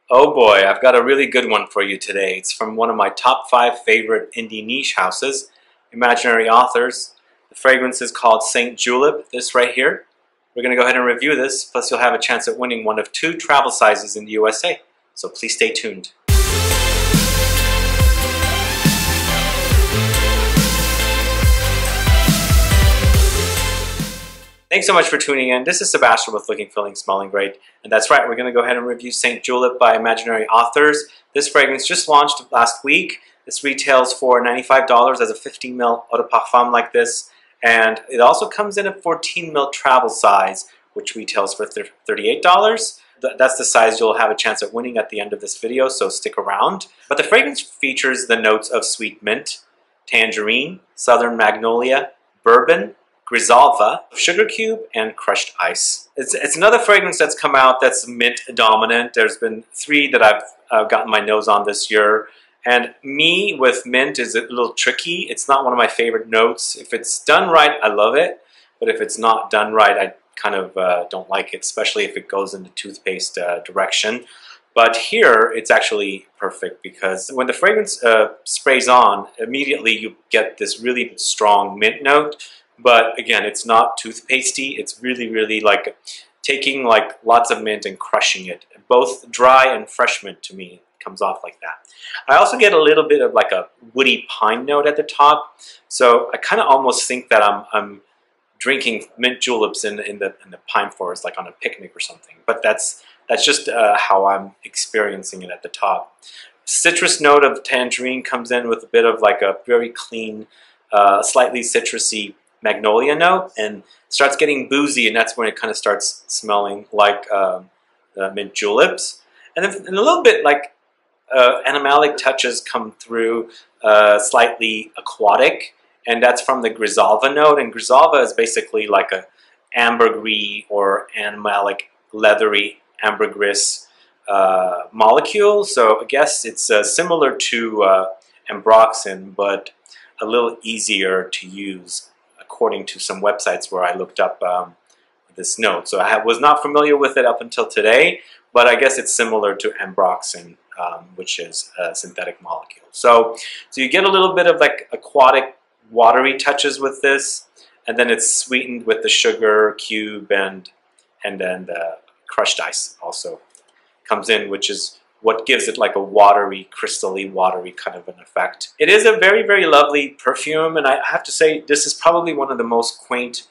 Oh boy, I've got a really good one for you today. It's from one of my top 5 favorite indie niche houses, Imaginary Authors. The fragrance is called St. Julep, this right here. We're going to go ahead and review this, plus you'll have a chance at winning one of 2 travel sizes in the USA. So please stay tuned. Thanks so much for tuning in. This is Sebastian with Looking, Feeling, Smelling Great. And that's right, we're going to go ahead and review St. Julep by Imaginary Authors. This fragrance just launched last week. This retails for $95 as a 15 ml Eau De Parfum like this. And it also comes in a 14 ml travel size, which retails for $38. That's the size you'll have a chance at winning at the end of this video, so stick around. But the fragrance features the notes of sweet mint, tangerine, southern magnolia, bourbon, Grisalva, Sugarcube, and crushed ice. It's another fragrance that's come out that's mint dominant. There's been 3 that I've gotten my nose on this year. And me with mint is a little tricky. It's not one of my favorite notes. If it's done right, I love it. But if it's not done right, I kind of don't like it, especially if it goes in the toothpaste direction. But here, it's actually perfect because when the fragrance sprays on, immediately you get this really strong mint note. But again, it's not toothpastey. It's really, really like taking like lots of mint and crushing it. Both dry and fresh mint to me comes off like that. I also get a little bit of like a woody pine note at the top. So I kind of almost think that I'm drinking mint juleps in the pine forest, like on a picnic or something. But that's just how I'm experiencing it at the top. Citrus note of tangerine comes in with a bit of like a very clean, slightly citrusy Magnolia note, and starts getting boozy, and that's when it kind of starts smelling like mint juleps. And then a little bit like animalic touches come through, slightly aquatic, and that's from the Grisalva note. And Grisalva is basically like a ambergris or animalic leathery ambergris molecule. So I guess it's similar to ambroxan, but a little easier to use, according to some websites where I looked up this note. So I was not familiar with it up until today, but I guess it's similar to ambroxan, which is a synthetic molecule. So you get a little bit of like aquatic, watery touches with this, and then it's sweetened with the sugar cube, and then the crushed ice also comes in, which is what gives it like a watery, crystally watery kind of an effect. It is a very, very lovely perfume, and I have to say this is probably one of the most quaint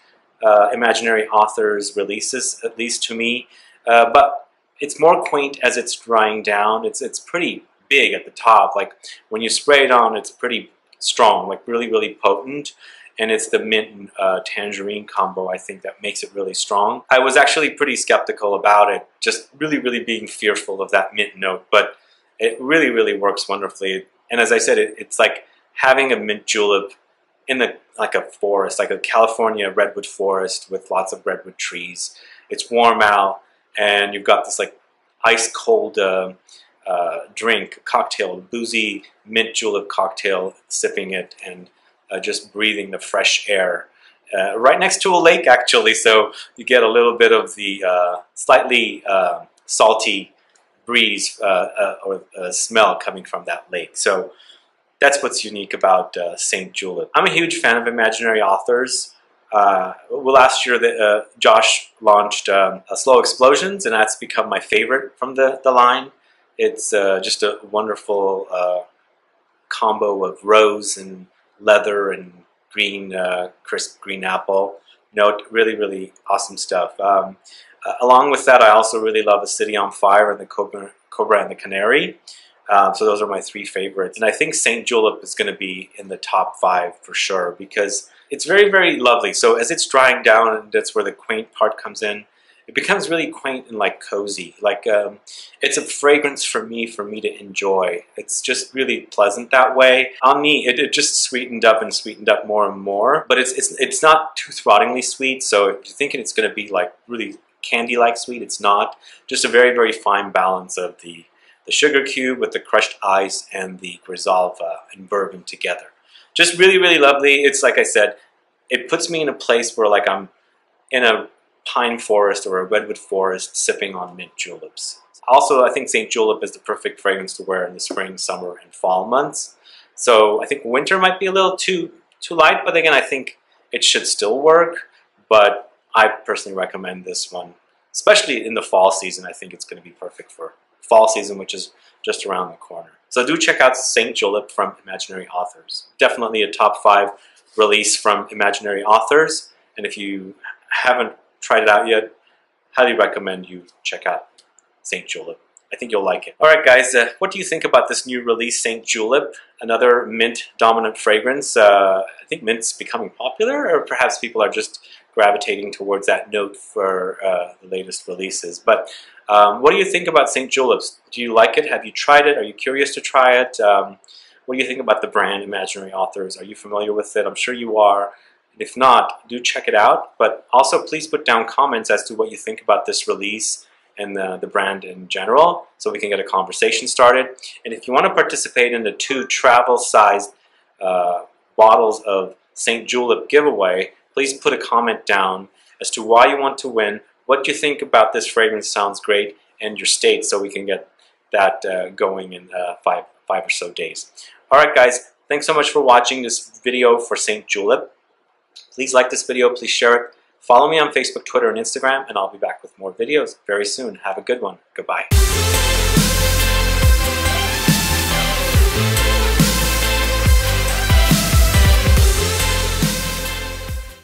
Imaginary Authors releases, at least to me. But it's more quaint as it's drying down. It's pretty big at the top. Like when you spray it on, it's pretty strong, like really, really potent. And it's the mint and tangerine combo, I think, that makes it really strong. I was actually pretty skeptical about it, just really, really being fearful of that mint note, but it really, really works wonderfully. And as I said, it's like having a mint julep in like a forest, like a California redwood forest with lots of redwood trees. It's warm out, and you've got this like ice cold drink, cocktail, boozy mint julep cocktail, sipping it and just breathing the fresh air. Right next to a lake, actually, so you get a little bit of the slightly salty breeze or smell coming from that lake. So that's what's unique about St. Julep. I'm a huge fan of Imaginary Authors. Well, last year Josh launched Slow Explosions, and that's become my favorite from the line. It's just a wonderful combo of rose and leather and green, crisp green apple note. Really, really awesome stuff. Along with that, I also really love A City on Fire and the Cobra and the Canary. So those are my 3 favorites. And I think St. Julep is going to be in the top 5 for sure, because it's very, very lovely. So as it's drying down, and that's where the quaint part comes in, it becomes really quaint and like cozy. Like it's a fragrance for me to enjoy. It's just really pleasant that way. On me, it just sweetened up more and more. But it's not tooth-rottingly sweet. So if you're thinking it's going to be like really candy-like sweet, it's not. Just a very, very fine balance of the Sugarcube with the crushed ice and the Grisalva and bourbon together. Just really, really lovely. It's like I said, it puts me in a place where like I'm in a pine forest or a redwood forest sipping on mint juleps. Also, I think St. Julep is the perfect fragrance to wear in the spring, summer, and fall months. So I think winter might be a little too light, but again, I think it should still work. But I personally recommend this one, especially in the fall season. I think it's going to be perfect for fall season, which is just around the corner. So do check out St. Julep from Imaginary Authors. Definitely a top 5 release from Imaginary Authors. And if you haven't tried it out yet, highly recommend you check out St. Julep. I think you'll like it. Alright guys, what do you think about this new release, St. Julep? Another mint-dominant fragrance. I think mint's becoming popular, or perhaps people are just gravitating towards that note for the latest releases. But what do you think about St. Julep's? Do you like it? Have you tried it? Are you curious to try it? What do you think about the brand Imaginary Authors? Are you familiar with it? I'm sure you are. And if not, do check it out. But also please put down comments as to what you think about this release and the brand in general, so we can get a conversation started. And if you want to participate in the 2 travel-sized bottles of St. Julep giveaway, please put a comment down as to why you want to win, what you think about this fragrance sounds great, and your state, so we can get that going in 5 or so days. Alright guys, thanks so much for watching this video for St. Julep. Please like this video, please share it. Follow me on Facebook, Twitter, and Instagram, and I'll be back with more videos very soon. Have a good one. Goodbye.